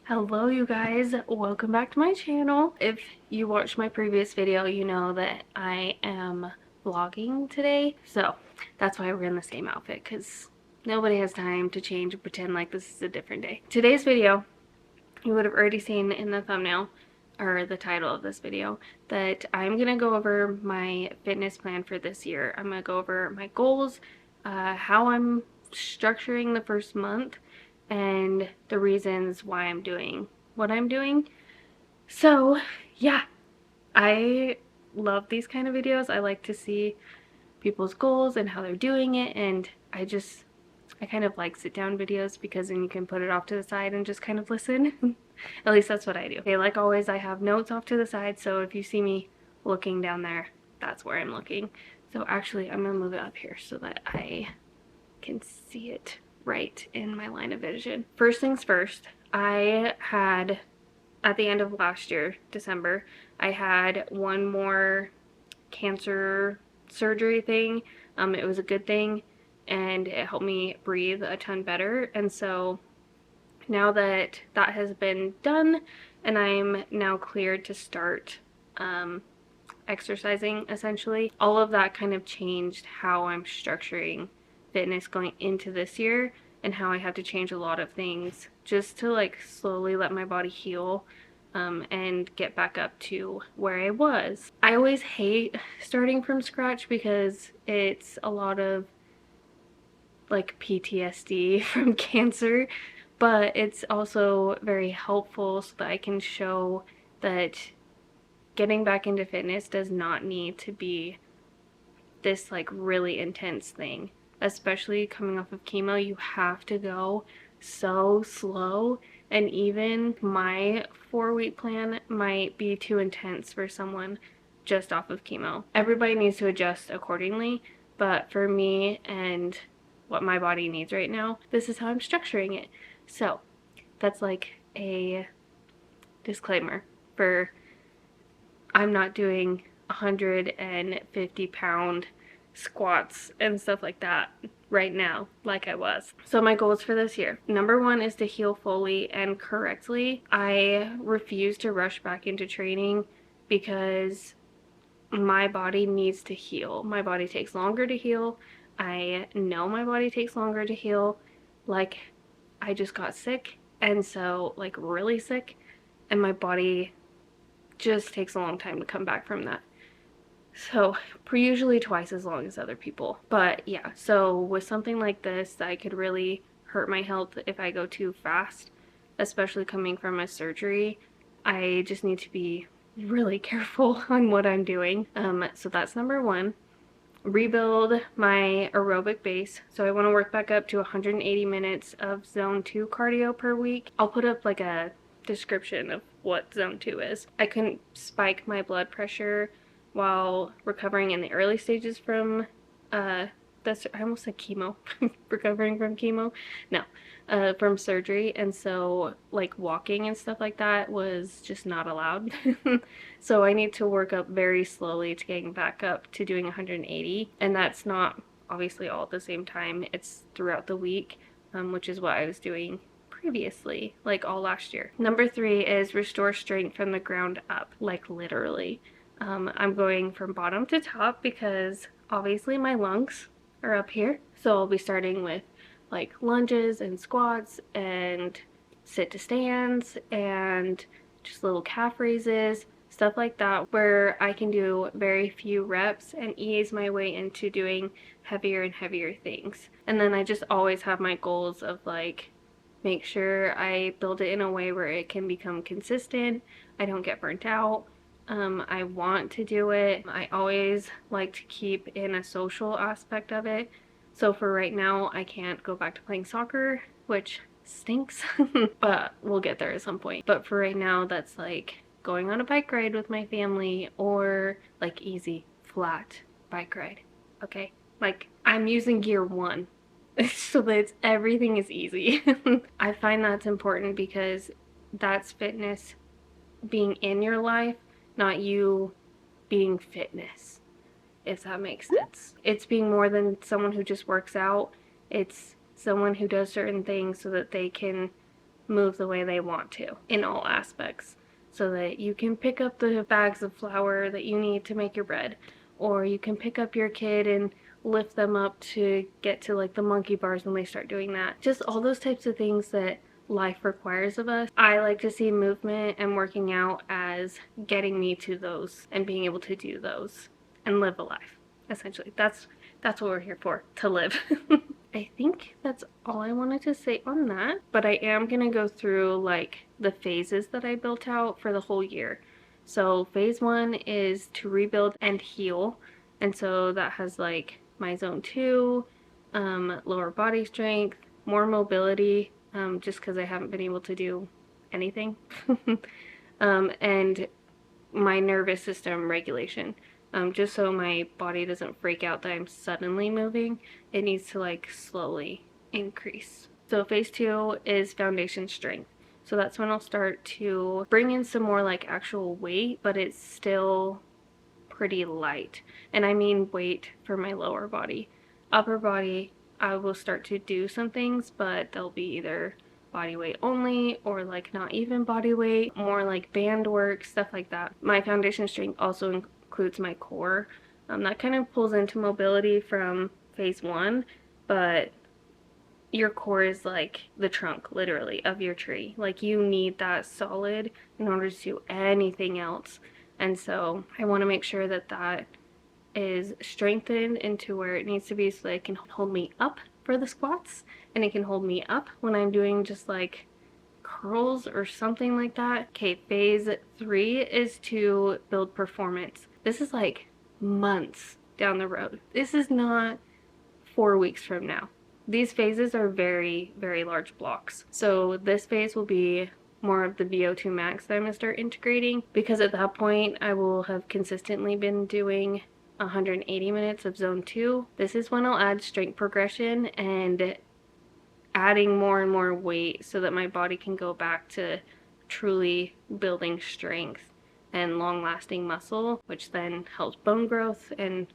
Hello you guys, welcome back to my channel. If you watched my previous video, you know that I am vlogging today. So that's why we're in the same outfit, because nobody has time to change and pretend like this is a different day. Today's video, you would have already seen in the thumbnail or the title of this video that I'm gonna go over my fitness plan for this year. I'm gonna go over my goals, how I'm structuring the first month, and the reasons why I'm doing what I'm doing. So yeah, I love these kind of videos. I like to see people's goals and how they're doing it, and I kind of like sit down videos because then you can put it off to the side and just kind of listen. At least that's what I do. Okay, like always, I have notes off to the side, so if you see me looking down there, that's where I'm looking. So actually, I'm gonna move it up here so that I can see it right in my line of vision. First things first, I had, at the end of last year, December, I had one more cancer surgery thing. It was a good thing and it helped me breathe a ton better. And so now that that has been done and I'm now cleared to start exercising, essentially, all of that kind of changed how I'm structuring fitness going into this year and how I have to change a lot of things just to like slowly let my body heal and get back up to where I was. I always hate starting from scratch because it's a lot of like PTSD from cancer, but it's also very helpful so that I can show that getting back into fitness does not need to be this like really intense thing. Especially coming off of chemo, you have to go so slow, and even my 4-week plan might be too intense for someone just off of chemo. Everybody needs to adjust accordingly, but for me and what my body needs right now, this is how I'm structuring it. So that's like a disclaimer for I'm not doing 150-pound squats and stuff like that right now like I was. So my goals for this year, number one is to heal fully and correctly. I refuse to rush back into training because my body needs to heal. My body takes longer to heal. I know my body takes longer to heal. Like, I just got sick, and so like really sick, and my body just takes a long time to come back from that. So usually twice as long as other people. But yeah, so with something like this, I could really hurt my health if I go too fast, especially coming from a surgery. I just need to be really careful on what I'm doing. So that's number one. Rebuild my aerobic base. So I want to work back up to 180 minutes of zone 2 cardio per week. I'll put up like a description of what zone 2 is. I couldn't spike my blood pressure while recovering in the early stages from I almost said chemo. Recovering from chemo? No. From surgery, and so like walking and stuff like that was just not allowed. So I need to work up very slowly to getting back up to doing 180, and that's not obviously all at the same time. It's throughout the week, which is what I was doing previously, like all last year. Number 3 is restore strength from the ground up, like literally. I'm going from bottom to top because obviously my lungs are up here. So I'll be starting with like lunges and squats and sit to stands and just little calf raises, stuff like that, where I can do very few reps and ease my way into doing heavier and heavier things. And then I just always have my goals of like, make sure I build it in a way where it can become consistent, I don't get burnt out. I want to do it. I always like to keep in a social aspect of it. So for right now, I can't go back to playing soccer, which stinks, but we'll get there at some point. But for right now, that's like going on a bike ride with my family, or like easy, flat bike ride, okay? Like, I'm using gear 1 so that everything is easy. I find that's important because that's fitness being in your life, not you being fitness, if that makes sense. It's being more than someone who just works out. It's someone who does certain things so that they can move the way they want to in all aspects, so that you can pick up the bags of flour that you need to make your bread, or you can pick up your kid and lift them up to get to like the monkey bars when they start doing that. Just all those types of things that life requires of us. I like to see movement and working out as getting me to those and being able to do those and live a life. Essentially, that's what we're here for, to live. I think that's all I wanted to say on that, but I am gonna go through like the phases that I built out for the whole year. So phase 1 is to rebuild and heal, and so that has like my zone 2, lower body strength, more mobility, just because I haven't been able to do anything, and my nervous system regulation. Just so my body doesn't freak out that I'm suddenly moving, it needs to like slowly increase. So phase 2 is foundation strength. So that's when I'll start to bring in some more like actual weight, but it's still pretty light. And I mean weight for my lower body. Upper body, I will start to do some things, but they'll be either body weight only or like not even body weight, more like band work, stuff like that. My foundation strength also includes my core. That kind of pulls into mobility from phase 1, but your core is like the trunk, literally, of your tree. Like, you need that solid in order to do anything else. And so I want to make sure that that is strengthened into where it needs to be, so that it can hold me up for the squats, and it can hold me up when I'm doing just like curls or something like that. Okay, phase 3 is to build performance. This is like months down the road. This is not 4 weeks from now. These phases are very, very large blocks. So this phase will be more of the VO2 max that I'm going to start integrating, because at that point I will have consistently been doing 180 minutes of zone 2. This is when I'll add strength progression and adding more and more weight so that my body can go back to truly building strength and long-lasting muscle, which then helps bone growth and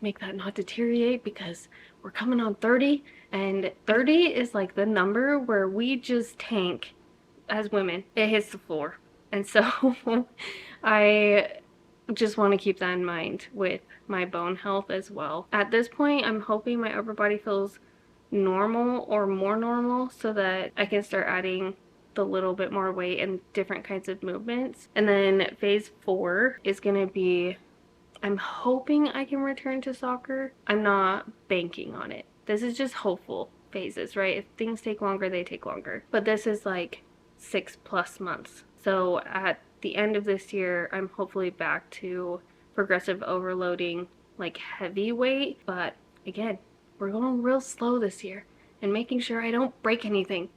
make that not deteriorate, because we're coming on 30, and 30 is like the number where we just tank as women. It hits the floor. And so I just want to keep that in mind with my bone health as well. At this point, I'm hoping my upper body feels normal or more normal, so that I can start adding the little bit more weight and different kinds of movements. And then phase 4 is going to be, I'm hoping I can return to soccer. I'm not banking on it. This is just hopeful phases, right? If things take longer, they take longer. But this is like 6+ months. So at the end of this year, I'm hopefully back to progressive overloading, like heavy weight. But again, we're going real slow this year and making sure I don't break anything.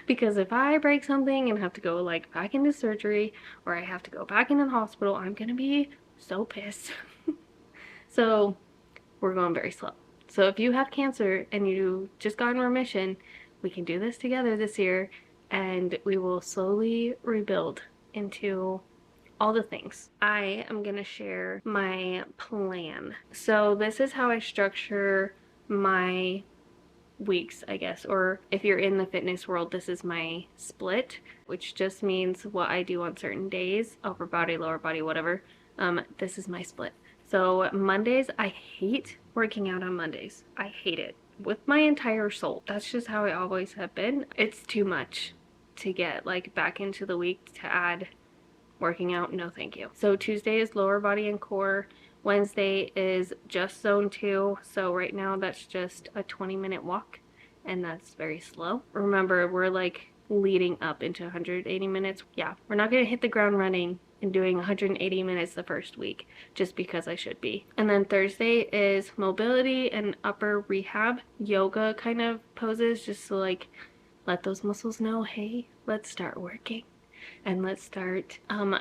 Because if I break something and have to go like back into surgery, or I have to go back into the hospital, I'm gonna be so pissed. So we're going very slow. So if you have cancer and you just got in remission, we can do this together this year, and we will slowly rebuild into all the things. I am gonna share my plan. So this is how I structure my weeks, I guess, or if you're in the fitness world, this is my split, which just means what I do on certain days, upper body, lower body, whatever. This is my split. So Mondays, I hate working out on Mondays. I hate it with my entire soul. That's just how I always have been. It's too much to get like back into the week to add working out. No, thank you. So Tuesday is lower body and core. Wednesday is just zone 2. So right now that's just a 20-minute walk, and that's very slow. Remember, we're like leading up into 180 minutes. Yeah, we're not gonna hit the ground running and doing 180 minutes the first week just because I should be. And then Thursday is mobility and upper rehab, yoga kind of poses, just to like let those muscles know, hey, let's start working, and let's start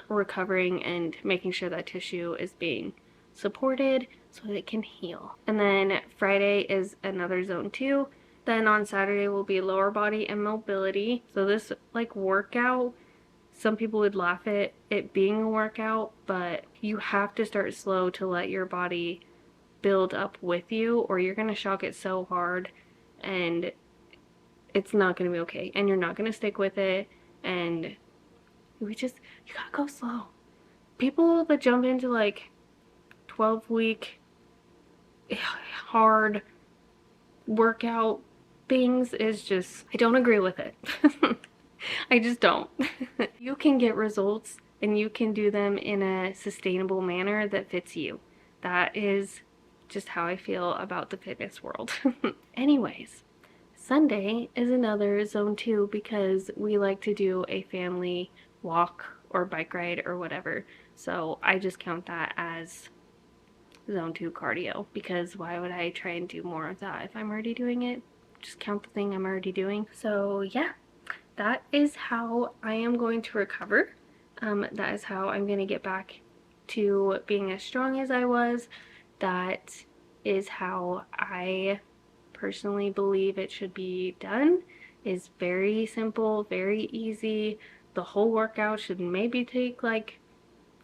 recovering and making sure that tissue is being supported so that it can heal. And then Friday is another zone 2. Then on Saturday will be lower body and mobility. So this like workout, some people would laugh at it being a workout, but you have to start slow to let your body build up with you, or you're gonna shock it so hard and it's not going to be okay, and you're not going to stick with it. And you gotta go slow. People that jump into like 12-week hard workout things is just, I don't agree with it. I just don't. You can get results and you can do them in a sustainable manner that fits you. That is just how I feel about the fitness world. Anyways, Sunday is another zone 2 because we like to do a family walk or bike ride or whatever. So I just count that as zone 2 cardio, because why would I try and do more of that if I'm already doing it? Just count the thing I'm already doing. So yeah, that is how I am going to recover. That is how I'm going to get back to being as strong as I was. That is how I personally believe it should be done. Is very simple, very easy. The whole workout should maybe take like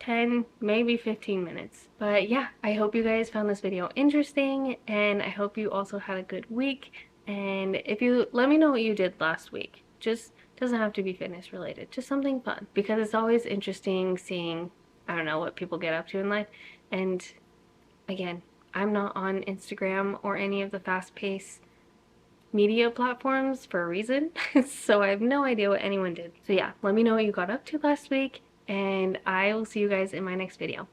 10, maybe 15 minutes. But yeah, I hope you guys found this video interesting, and I hope you also had a good week. And if you let me know what you did last week, just doesn't have to be fitness related, just something fun, because it's always interesting seeing, I don't know, what people get up to in life. And again, I'm not on Instagram or any of the fast-paced media platforms for a reason. So I have no idea what anyone did. So yeah, let me know what you got up to last week, and I will see you guys in my next video.